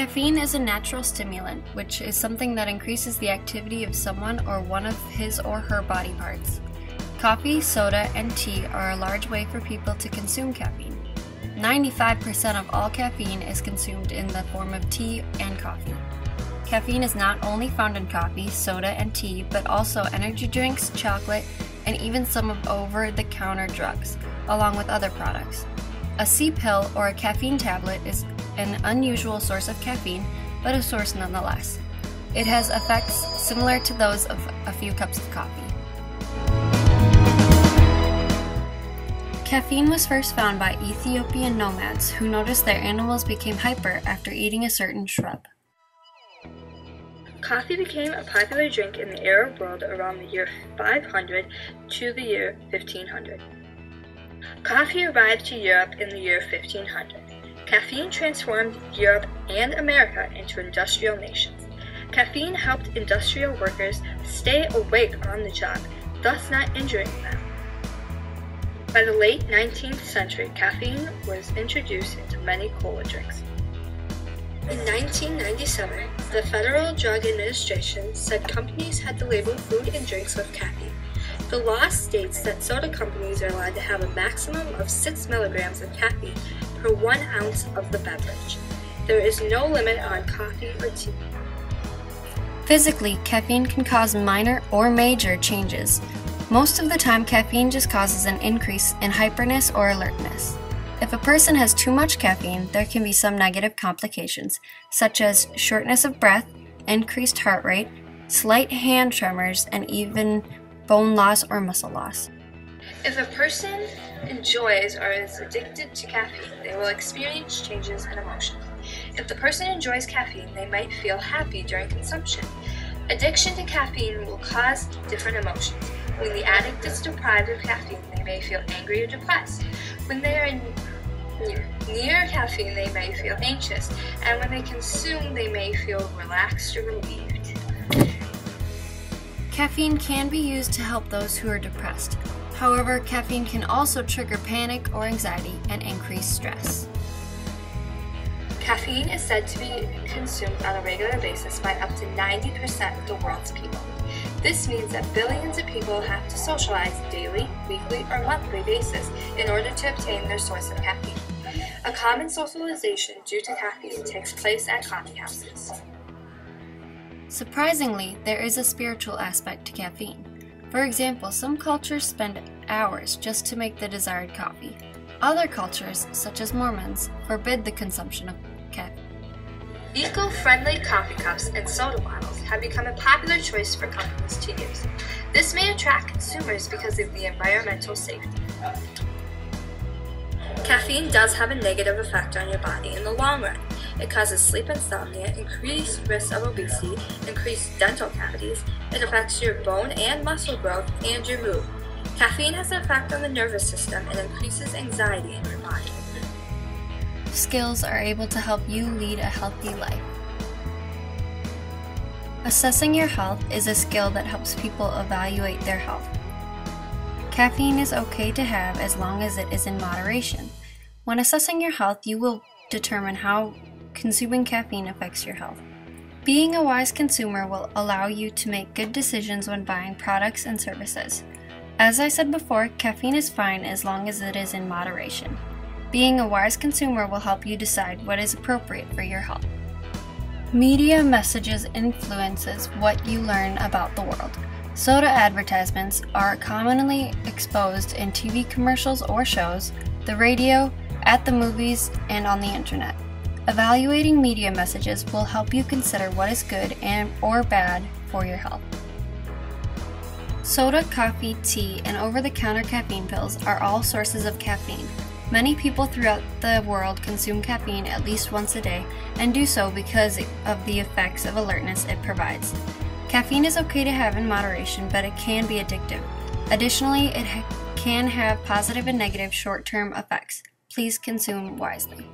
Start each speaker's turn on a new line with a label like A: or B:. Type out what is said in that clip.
A: Caffeine is a natural stimulant, which is something that increases the activity of someone or one of his or her body parts. Coffee, soda, and tea are a large way for people to consume caffeine. 95% of all caffeine is consumed in the form of tea and coffee. Caffeine is not only found in coffee, soda, and tea, but also energy drinks, chocolate, and even some of over-the-counter drugs, along with other products. A C-pill or a caffeine tablet is an unusual source of caffeine, but a source nonetheless. It has effects similar to those of a few cups of coffee. Caffeine was first found by Ethiopian nomads who noticed their animals became hyper after eating a certain shrub.
B: Coffee became a popular drink in the Arab world around the year 500 to the year 1500. Coffee arrived to Europe in the year 1500. Caffeine transformed Europe and America into industrial nations. Caffeine helped industrial workers stay awake on the job, thus not injuring them. By the late 19th century, caffeine was introduced into many cola drinks. In 1997, the Federal Drug Administration said companies had to label food and drinks with caffeine. The law states that soda companies are allowed to have a maximum of 6 milligrams of caffeine per 1 ounce of the beverage. There is no limit on coffee or tea.
A: Physically, caffeine can cause minor or major changes. Most of the time, caffeine just causes an increase in hyperness or alertness. If a person has too much caffeine, there can be some negative complications, such as shortness of breath, increased heart rate, slight hand tremors, and even bone loss or muscle loss.
B: If a person enjoys or is addicted to caffeine, they will experience changes in emotion. If the person enjoys caffeine, they might feel happy during consumption. Addiction to caffeine will cause different emotions. When the addict is deprived of caffeine, they may feel angry or depressed. When they are near caffeine, they may feel anxious. And when they consume, they may feel relaxed or relieved.
A: Caffeine can be used to help those who are depressed. However, caffeine can also trigger panic or anxiety and increase stress.
B: Caffeine is said to be consumed on a regular basis by up to 90% of the world's people. This means that billions of people have to socialize daily, weekly, or monthly basis in order to obtain their source of caffeine. A common socialization due to caffeine takes place at coffee houses.
A: Surprisingly, there is a spiritual aspect to caffeine. For example, some cultures spend hours just to make the desired coffee. Other cultures, such as Mormons, forbid the consumption of caffeine.
B: Eco-friendly coffee cups and soda bottles have become a popular choice for companies to use. This may attract consumers because of the environmental safety. Caffeine does have a negative effect on your body in the long run. It causes sleep insomnia, increased risk of obesity, increased dental cavities. It affects your bone and muscle growth and your mood. Caffeine has an effect on the nervous system and increases anxiety in your body.
A: Skills are able to help you lead a healthy life. Assessing your health is a skill that helps people evaluate their health. Caffeine is okay to have as long as it is in moderation. When assessing your health, you will determine how consuming caffeine affects your health. Being a wise consumer will allow you to make good decisions when buying products and services. As I said before, caffeine is fine as long as it is in moderation. Being a wise consumer will help you decide what is appropriate for your health. Media messages influences what you learn about the world. Soda advertisements are commonly exposed in TV commercials or shows, the radio, at the movies, and on the internet. Evaluating media messages will help you consider what is good and or bad for your health. Soda, coffee, tea, and over-the-counter caffeine pills are all sources of caffeine. Many people throughout the world consume caffeine at least once a day and do so because of the effects of alertness it provides. Caffeine is okay to have in moderation, but it can be addictive. Additionally, it can have positive and negative short-term effects. Please consume wisely.